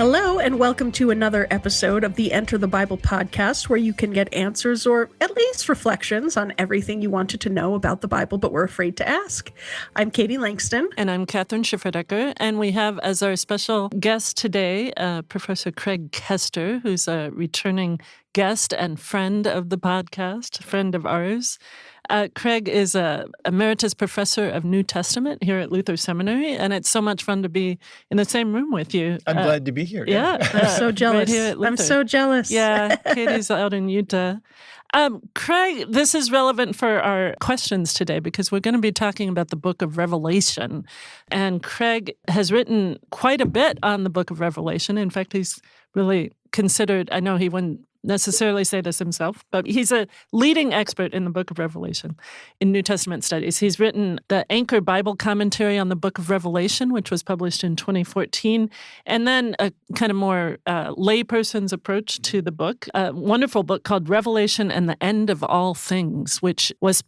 Hello, and welcome to another episode of the Enter the Bible podcast, where you can get answers or at least reflections on everything you wanted to know about the Bible but were afraid to ask. I'm Katie Langston. And I'm Catherine Schifferdecker. And we have as our special guest today, Professor Craig Koester, who's a returning guest and friend of the podcast, friend of ours. Craig is a emeritus professor of New Testament here at Luther Seminary, and it's so much fun to be in the same room with you. I'm glad to be here. Yeah. I'm so jealous. Right here at Luther. I'm so jealous. Yeah, Katie's out in Utah. Craig, this is relevant for our questions today because we're going to be talking about the book of Revelation. And Craig has written quite a bit on the book of Revelation. In fact, he's really considered, I know he wouldn't necessarily say this himself, but he's a leading expert in the book of Revelation in New Testament studies. He's written the Anchor Bible Commentary on the book of Revelation, which was published in 2014, and then a kind of more layperson's approach to the book, a wonderful book called Revelation and the End of All Things, which was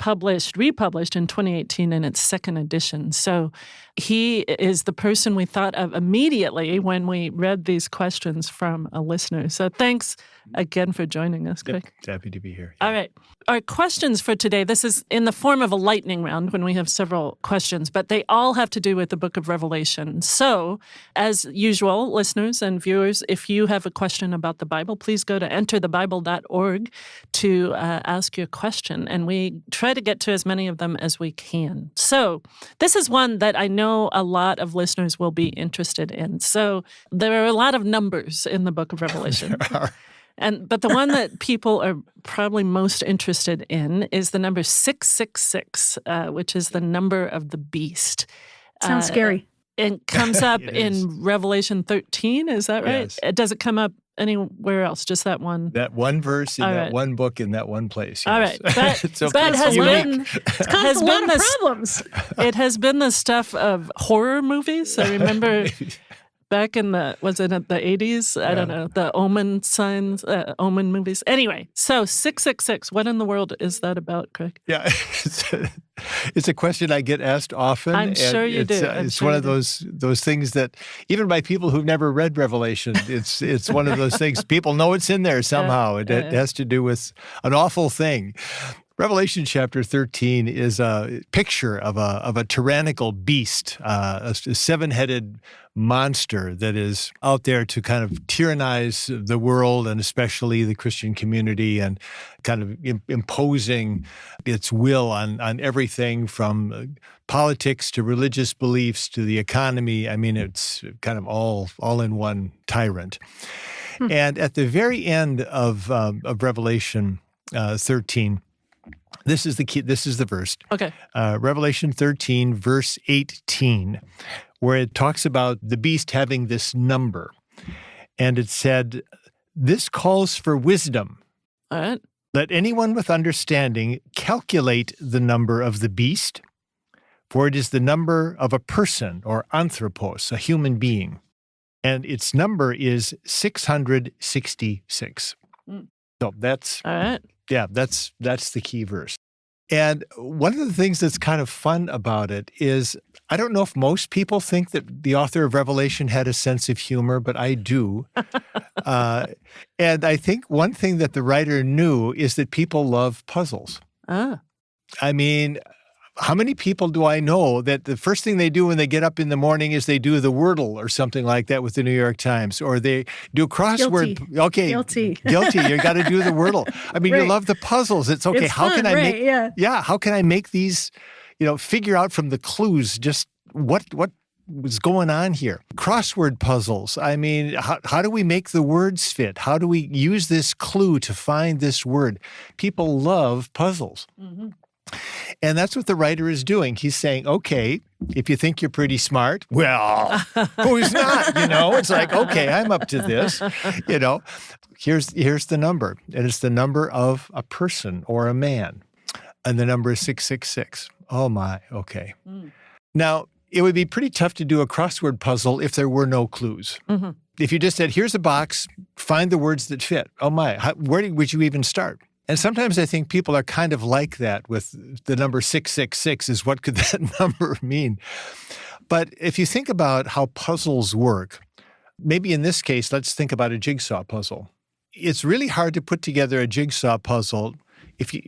republished in 2018 in its second edition. So he is the person we thought of immediately when we read these questions from a listener. So thanks again for joining us, Craig. Yep, happy to be here. All right. Our questions for today, this is in the form of a lightning round when we have several questions, but they all have to do with the book of Revelation. So, as usual, listeners and viewers, if you have a question about the Bible, please go to enterthebible.org to ask your question, and we try to get to as many of them as we can. So, this is one that I know a lot of listeners will be interested in. So, there are a lot of numbers in the book of Revelation. There are. But the one that people are probably most interested in is the number 666, which is the number of the beast. Sounds scary. It comes up in Revelation 13, is that right? Yes. Does it come up anywhere else, just that one? That one verse in All that right. one book in that one place. Yes. All right. So That has unique. It's caused a lot of problems. It has been the stuff of horror movies. I remember back in the 80s? I don't know, the Omen signs, Omen movies. Anyway, so 666, what in the world is that about, Craig? Yeah, it's a question I get asked often. I'm sure you do. It's one of those things that, even by people who've never read Revelation, it's one of those things. People know it's in there somehow. It has to do with an awful thing. Revelation chapter 13 is a picture of a tyrannical beast, a seven-headed monster that is out there to kind of tyrannize the world and especially the Christian community, and kind of imposing its will on everything from politics to religious beliefs to the economy. I mean, it's kind of all in one tyrant. And at the very end of Revelation 13, this is the key. This is the verse. Okay. Revelation 13, verse 18, where it talks about the beast having this number. And it said, "This calls for wisdom. All right. Let anyone with understanding calculate the number of the beast, for it is the number of a person, or anthropos, a human being. And its number is 666. So that's... All right. Yeah, that's the key verse. And one of the things that's kind of fun about it is, I don't know if most people think that the author of Revelation had a sense of humor, but I do. And I think one thing that the writer knew is that people love puzzles. Ah. I mean, how many people do I know that the first thing they do when they get up in the morning is they do the Wordle or something like that with the New York Times, or they do crossword. Guilty. Okay, Guilty. You got to do the Wordle. I mean, Right. You love the puzzles. It's okay. It's How fun, can I right, make? yeah. How can I make these? Figure out from the clues just what was going on here. Crossword puzzles. I mean, how do we make the words fit? How do we use this clue to find this word? People love puzzles. Mm-hmm. And that's what the writer is doing. He's saying, okay, if you think you're pretty smart, well, who's not? It's like, okay, I'm up to this. Here's the number. And it's the number of a person or a man. And the number is 666. Oh my, okay. Now, it would be pretty tough to do a crossword puzzle if there were no clues. Mm-hmm. If you just said, here's a box, find the words that fit. Oh my, where would you even start? And sometimes I think people are kind of like that with the number 666 is what could that number mean? But if you think about how puzzles work, maybe in this case, let's think about a jigsaw puzzle. It's really hard to put together a jigsaw puzzle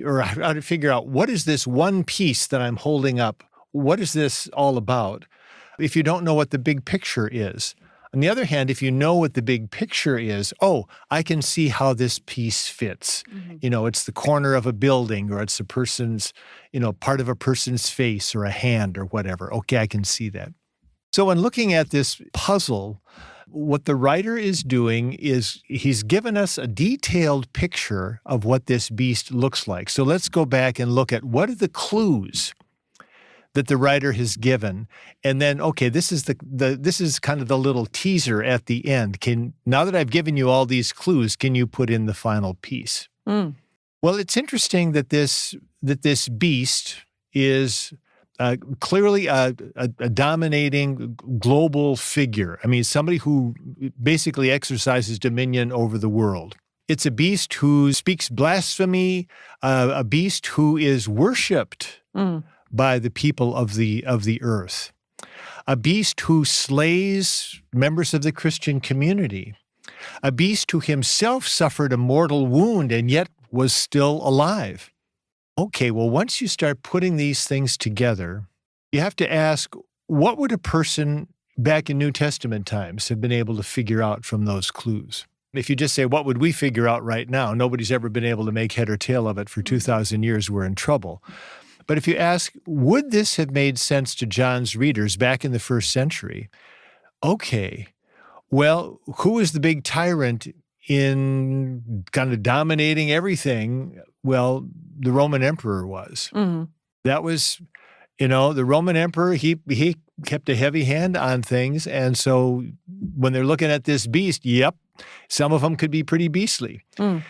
or how to figure out what is this one piece that I'm holding up? What is this all about? If you don't know what the big picture is. On the other hand, if you know what the big picture is, I can see how this piece fits. Mm-hmm. It's the corner of a building, or it's a person's, part of a person's face or a hand or whatever. Okay, I can see that. So when looking at this puzzle, what the writer is doing is he's given us a detailed picture of what this beast looks like. So let's go back and look at what are the clues that the writer has given. And then, okay, this is this is kind of the little teaser at the end. Now that I've given you all these clues, can you put in the final piece? Mm. Well, it's interesting that this beast is clearly a dominating global figure. I mean, somebody who basically exercises dominion over the world. It's a beast who speaks blasphemy, a beast who is worshipped by the people of the earth, a beast who slays members of the Christian community, a beast who himself suffered a mortal wound and yet was still alive. Okay, well, once you start putting these things together, you have to ask, what would a person back in New Testament times have been able to figure out from those clues? If you just say, what would we figure out right now? Nobody's ever been able to make head or tail of it for 2,000 years. We're in trouble. But if you ask, would this have made sense to John's readers back in the first century? Okay, well, who was the big tyrant in kind of dominating everything? Well, the Roman emperor was. Mm-hmm. That was, the Roman emperor, he kept a heavy hand on things. And so when they're looking at this beast, yep, some of them could be pretty beastly. Mm.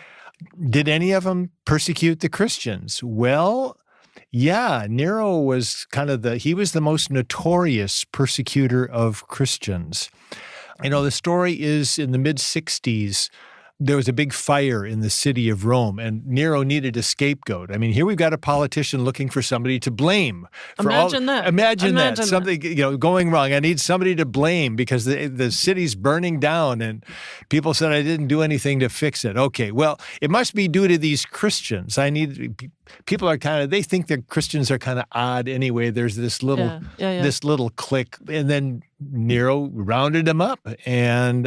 Did any of them persecute the Christians? Well, yeah, Nero was he was the most notorious persecutor of Christians. The story is in the mid-60s, there was a big fire in the city of Rome, and Nero needed a scapegoat. I mean, here we've got a politician looking for somebody to blame. Imagine that. Something going wrong. I need somebody to blame because the city's burning down, and people said I didn't do anything to fix it. Okay, well, it must be due to these Christians. People are they think that Christians are kind of odd anyway. There's this little this little clique, and then Nero rounded them up and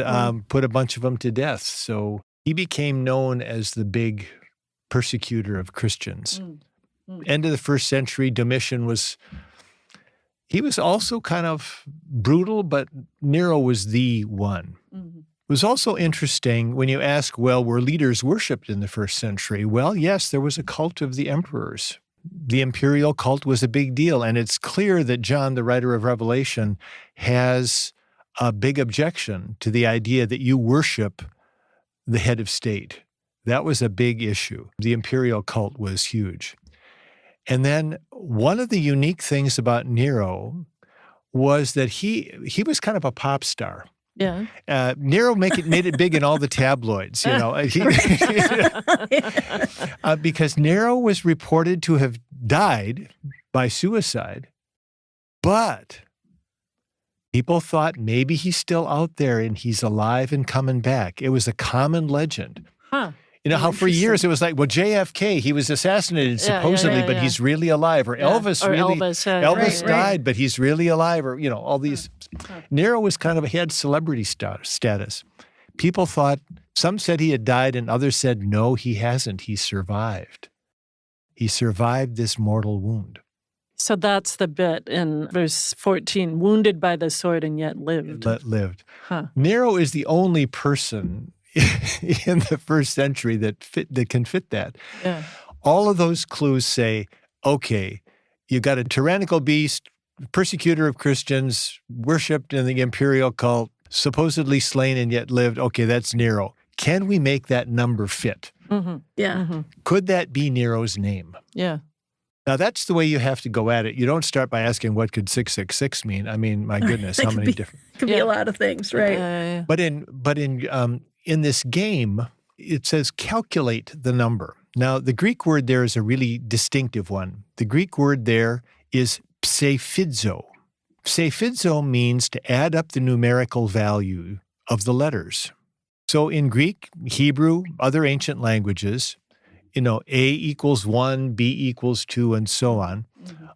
put a bunch of them to death. So he became known as the big persecutor of Christians. End of the first century, Domitian was also kind of brutal, but Nero was the one. Mm-hmm. It was also interesting when you ask, well, were leaders worshipped in the first century? Well, yes, there was a cult of the emperors. The imperial cult was a big deal, and it's clear that John, the writer of Revelation, has a big objection to the idea that you worship the head of state. That was a big issue. The imperial cult was huge. And then one of the unique things about Nero was that he was kind of a pop star. Yeah. Nero made it big in all the tabloids, because Nero was reported to have died by suicide, but people thought maybe he's still out there and he's alive and coming back. It was a common legend. Huh. How for years it was like, well, JFK, he was assassinated supposedly, but he's really alive. Or Elvis Elvis died, but he's really alive. Or, all these. Nero was he had celebrity status. People thought, some said he had died and others said, no, he hasn't. He survived. He survived this mortal wound. So that's the bit in verse 14, wounded by the sword and yet lived. Lived. Huh. Nero is the only person in the first century that can fit that. Yeah. All of those clues say, okay, you got a tyrannical beast, persecutor of Christians, worshipped in the imperial cult, supposedly slain and yet lived. Okay, that's Nero. Can we make that number fit? Mm-hmm. Yeah. Mm-hmm. Could that be Nero's name? Yeah. Now, that's the way you have to go at it. You don't start by asking, what could 666 mean? I mean, my goodness, how many different... Could be a lot of things, right? But in this game, it says calculate the number. Now, the Greek word there is a really distinctive one. The Greek word there is psephidzo. Psephidzo means to add up the numerical value of the letters. So in Greek, Hebrew, other ancient languages, A equals 1, B equals 2, and so on,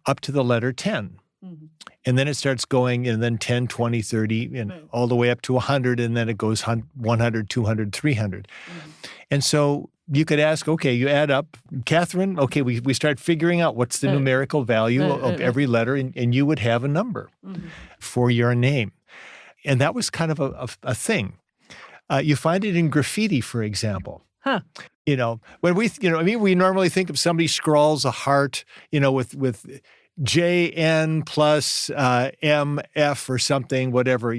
up to the letter 10. And then it starts going, and then 10, 20, 30, and all the way up to 100, and then it goes 100, 200, 300. And so you could ask, okay, you add up, Catherine, okay, we start figuring out what's the numerical value of every letter, and you would have a number for your name. And that was kind of a thing. You find it in graffiti, for example. Huh. When we normally think of somebody scrawls a heart, with JN plus MF or something, whatever,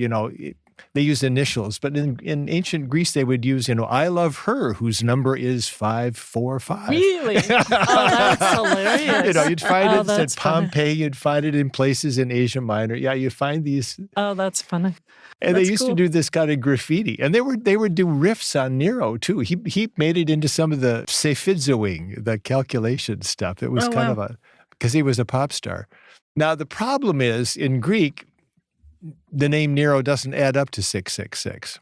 they use initials. But in ancient Greece, they would use, I love her, whose number is 545. Really? Oh, that's hilarious. You'd find it at Pompeii. You'd find it in places in Asia Minor. Yeah, you find these. Oh, that's funny. And they used to do this kind of graffiti. And they would do riffs on Nero, too. He made it into some of the Sephizoing, the calculation stuff. It was because he was a pop star. Now, the problem is, in Greek, the name Nero doesn't add up to 666.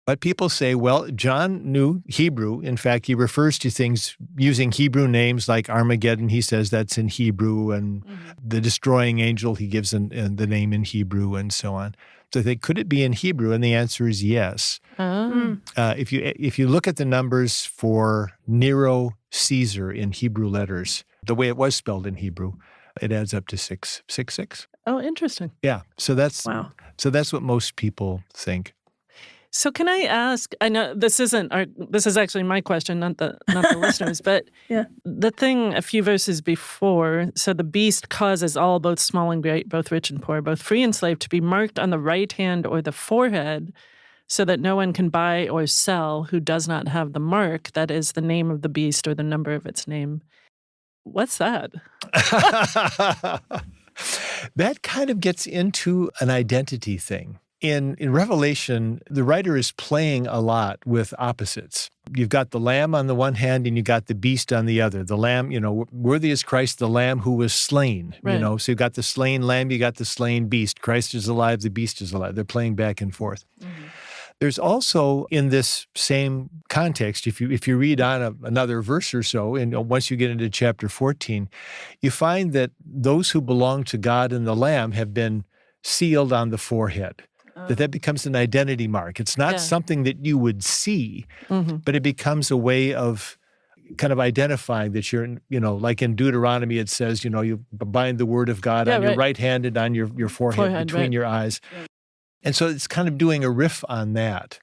But people say, well, John knew Hebrew. In fact, he refers to things using Hebrew names like Armageddon. He says that's in Hebrew. And the destroying angel, he gives the name in Hebrew and so on. So they could it be in Hebrew? And the answer is yes. If you look at the numbers for Nero Caesar in Hebrew letters, the way it was spelled in Hebrew, it adds up to 666. Oh, interesting. Yeah. So that's what most people think. So can I ask, I know this is actually my question, not the listeners, but the thing a few verses before, so the beast causes all, both small and great, both rich and poor, both free and slave, to be marked on the right hand or the forehead, so that no one can buy or sell who does not have the mark, that is the name of the beast or the number of its name. What's that? That kind of gets into an identity thing. In Revelation, the writer is playing a lot with opposites. You've got the lamb on the one hand and you got the beast on the other. The lamb, worthy is Christ, the lamb who was slain. Right. So you've got the slain lamb, you got the slain beast. Christ is alive, the beast is alive. They're playing back and forth. There's also, in this same context, if you read on another verse or so, and once you get into chapter 14, you find that those who belong to God and the Lamb have been sealed on the forehead. That becomes an identity mark. It's not something that you would see, but it becomes a way of kind of identifying that you're, like in Deuteronomy, it says, you bind the word of God on your right hand and on your forehead between your eyes. And so it's kind of doing a riff on that,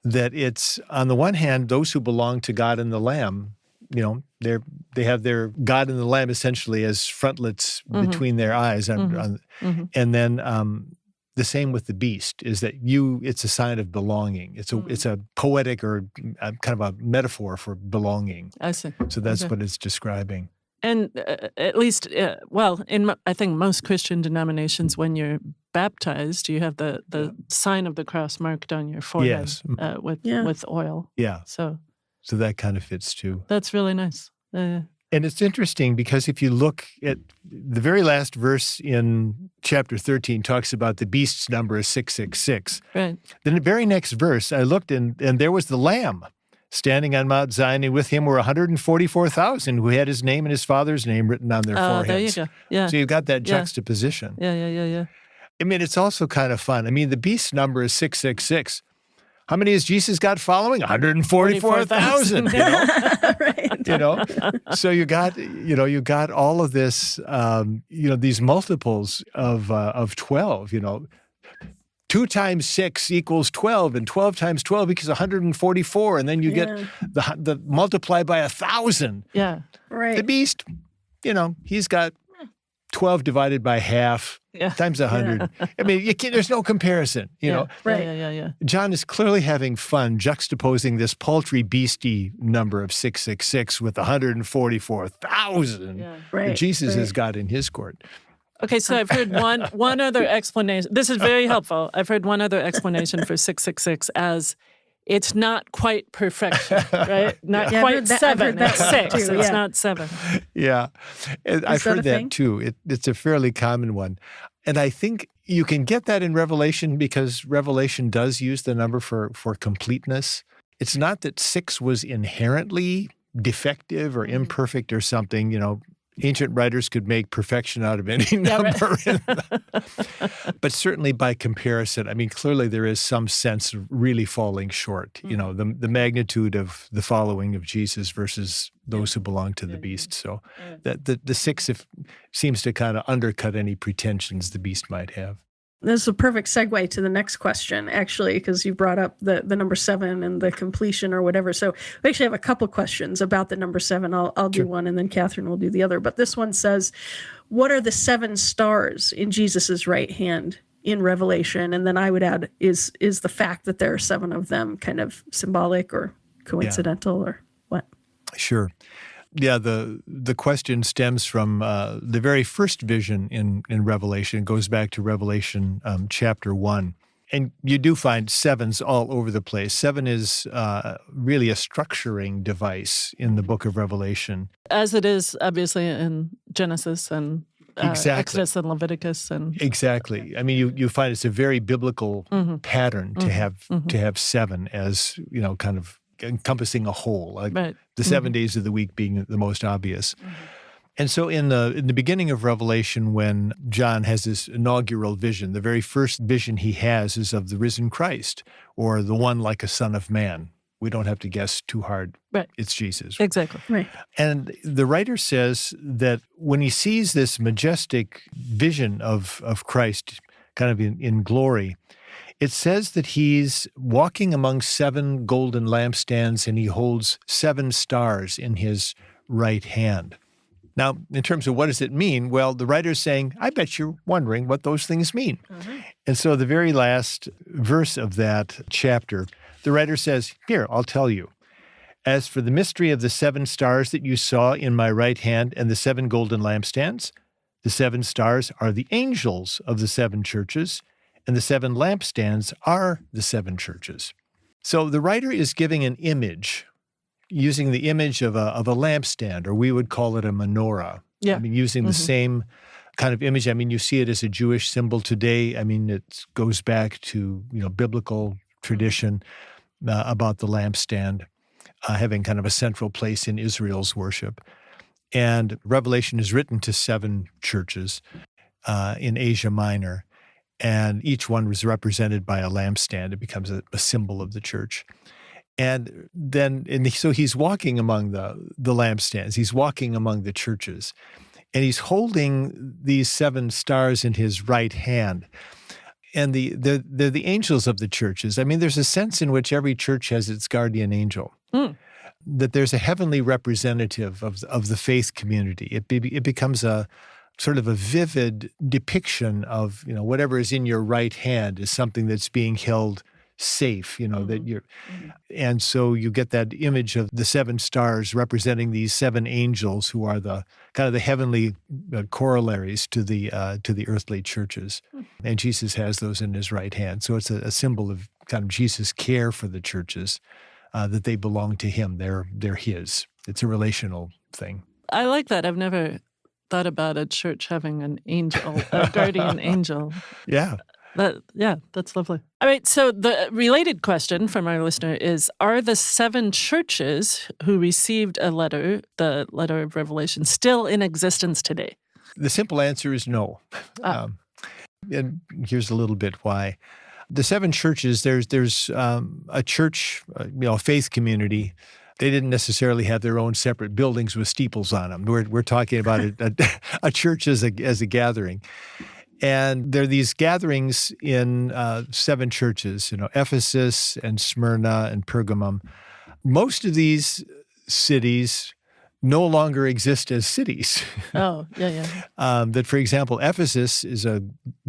that it's, on the one hand, those who belong to God and the Lamb, they have their God and the Lamb essentially as frontlets between their eyes. And then the same with the beast is that it's a sign of belonging. It's a poetic or kind of a metaphor for belonging. I see. So that's what it's describing. And at least, I think most Christian denominations, when you're baptized, you have the sign of the cross marked on your forehead with oil. Yeah. So that kind of fits too. That's really nice. And it's interesting because if you look at the very last verse in chapter 13 talks about the beast's number is 666. Right. Then the very next verse, I looked and there was the Lamb standing on Mount Zion, and with him were 144,000 who had his name and his father's name written on their foreheads. There you go. Yeah. So you've got that juxtaposition. Yeah. I mean, it's also kind of fun. I mean, the beast's number is 666. How many has Jesus got following? 144,000. Right. So you got all of this, these multiples of 12. 2 times 6 equals 12, and 12 times 12 equals 144, and then you get the multiply by 1,000. Yeah, right. The beast, he's got 12 divided by half times 100. Yeah. I mean, there's no comparison, know. Right. Yeah. John is clearly having fun juxtaposing this paltry, beastie number of 666 with 144,000 that Jesus has got in his court. Okay, so I've heard one other explanation. This is very helpful. I've heard one other explanation for 666 as it's not quite perfection, right? Not quite 7. It's 6. It's not 7. Yeah, I've heard that too. It's a fairly common one. And I think, You can get that in Revelation because Revelation does use the number for completeness. It's not that 6 was inherently defective or imperfect or something. Ancient writers could make perfection out of any number. But certainly by comparison, I mean, clearly there is some sense of really falling short. The magnitude of the following of Jesus versus those who belong to the beast. So that the 6 seems to kind of undercut any pretensions the beast might have. This is a perfect segue to the next question, actually, because you brought up the number 7 and the completion or whatever. So we actually have a couple questions about the number 7. I'll do one, and then Catherine will do the other. But this one says, what are the 7 stars in Jesus's right hand in Revelation? And then I would add, is the fact that there are 7 of them kind of symbolic or coincidental or what? Sure. Yeah, the question stems from the very first vision in Revelation. It goes back to Revelation chapter 1. And you do find 7s all over the place. 7 is really a structuring device in the book of Revelation. As it is, obviously, in Genesis and Exactly. Exodus and Leviticus. Exactly. I mean, you find it's a very biblical pattern to have 7 as, kind of encompassing a whole, the 7 days of the week being the most obvious. And so in the beginning of Revelation, when John has this inaugural vision, the very first vision he has is of the risen Christ, or the one like a son of man. We don't have to guess too hard. Right. It's Jesus. Exactly. Right. And the writer says that when he sees this majestic vision of Christ kind of in glory, it says that he's walking among 7 golden lampstands and he holds 7 stars in his right hand. Now, in terms of what does it mean? Well, the writer's saying, I bet you're wondering what those things mean. And so the very last verse of that chapter, the writer says, here, I'll tell you. As for the mystery of the 7 stars that you saw in my right hand and the 7 golden lampstands, the 7 stars are the angels of the 7 churches, and the 7 lampstands are the 7 churches. So the writer is giving an image, using the image of a lampstand, or we would call it a menorah. Yeah. I mean, using the same kind of image. I mean, you see it as a Jewish symbol today. I mean, it goes back to, biblical tradition about the lampstand having kind of a central place in Israel's worship. And Revelation is written to 7 churches in Asia Minor. And each one was represented by a lampstand. It becomes a symbol of the church. And so he's walking among the lampstands. He's walking among the churches. And he's holding these 7 stars in his right hand. And they're the angels of the churches. I mean, there's a sense in which every church has its guardian angel. That there's a heavenly representative of the faith community. It becomes a sort of a vivid depiction of, whatever is in your right hand is something that's being held safe, that you're, and so you get that image of the 7 stars representing these 7 angels who are the kind of the heavenly corollaries to the earthly churches. And Jesus has those in his right hand. So it's a symbol of kind of Jesus' care for the churches, that they belong to him. They're his. It's a relational thing. I like that. I've never thought about a church having an angel, a guardian angel. Yeah. That's lovely. All right, so the related question from our listener is, are the 7 churches who received the letter of Revelation, still in existence today? The simple answer is no. And here's a little bit why. The 7 churches, there's a church, a faith community. They didn't necessarily have their own separate buildings with steeples on them. We're talking about a church as a gathering. And there are these gatherings in 7 churches, Ephesus and Smyrna and Pergamum. Most of these cities no longer exist as cities. Oh, yeah. That, for example, Ephesus is a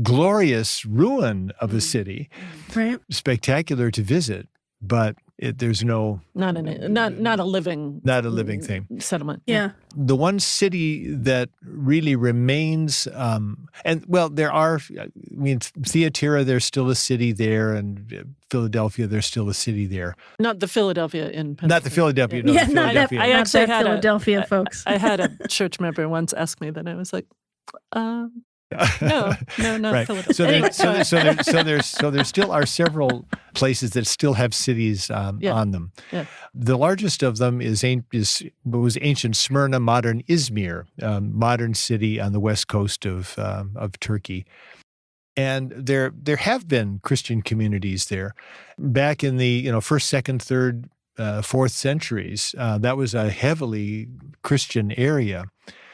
glorious ruin of a city, Right. spectacular to visit, but there's not not a living thing. Settlement. Yeah. The one city that really remains, there are, Thyatira, there's still a city there, and Philadelphia, there's still a city there. Not the Philadelphia in Pennsylvania. Not the Philadelphia. No, Yeah, the not that, Philadelphia. I actually not that had Philadelphia, folks. I had a church member once ask me that. I was like, No, not Right. Philadelphia. So there still are several places that still have cities on them. Yeah. The largest of them was ancient Smyrna, modern Izmir, modern city on the west coast of Turkey. And there have been Christian communities there. Back in the first, second, third, fourth centuries, that was a heavily Christian area.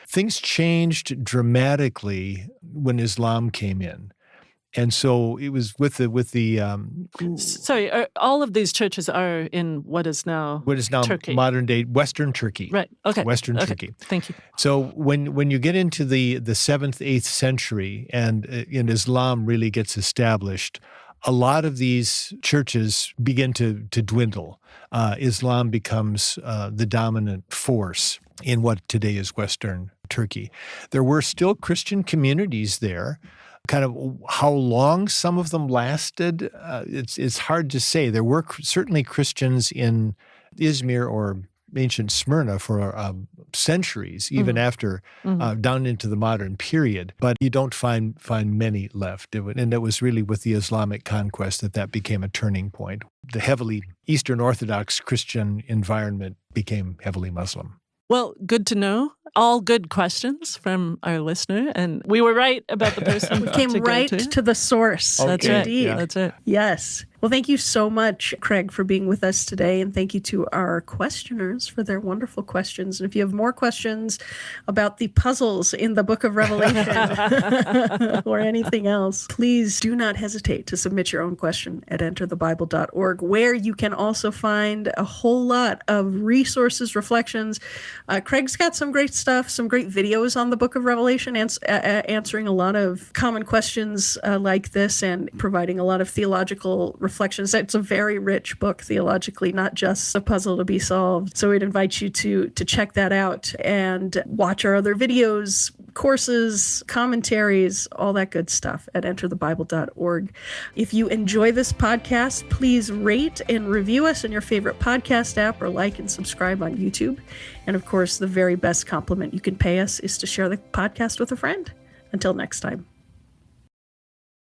Things changed dramatically when Islam came in. And so it was with the Sorry, all of these churches are in what is now Turkey. Modern day Western Turkey. Right. Okay. Western Okay. Turkey. Thank you. So when you get into the 7th, 8th century and Islam really gets established, a lot of these churches begin to dwindle. Islam becomes the dominant force in what today is Western Turkey. There were still Christian communities there. Kind of how long some of them lasted, it's hard to say. There were certainly Christians in Izmir or ancient Smyrna for centuries, even after down into the modern period. But you don't find many left. And it was really with the Islamic conquest that became a turning point. The heavily Eastern Orthodox Christian environment became heavily Muslim. Well, good to know. All good questions from our listener. And we were right about the person. We came right to the source. That's Okay. right. Indeed. Yeah. That's it. Yes. Well, thank you so much, Craig, for being with us today. And thank you to our questioners for their wonderful questions. And if you have more questions about the puzzles in the book of Revelation or anything else, please do not hesitate to submit your own question at enterthebible.org, where you can also find a whole lot of resources, reflections. Craig's got some great stuff, some great videos on the book of Revelation, answering a lot of common questions like this and providing a lot of theological reflections. It's a very rich book theologically, not just a puzzle to be solved. So we'd invite you to check that out and watch our other videos, courses, commentaries, all that good stuff at enterthebible.org. If you enjoy this podcast, please rate and review us in your favorite podcast app or like and subscribe on YouTube. And of course, the very best compliment you can pay us is to share the podcast with a friend. Until next time.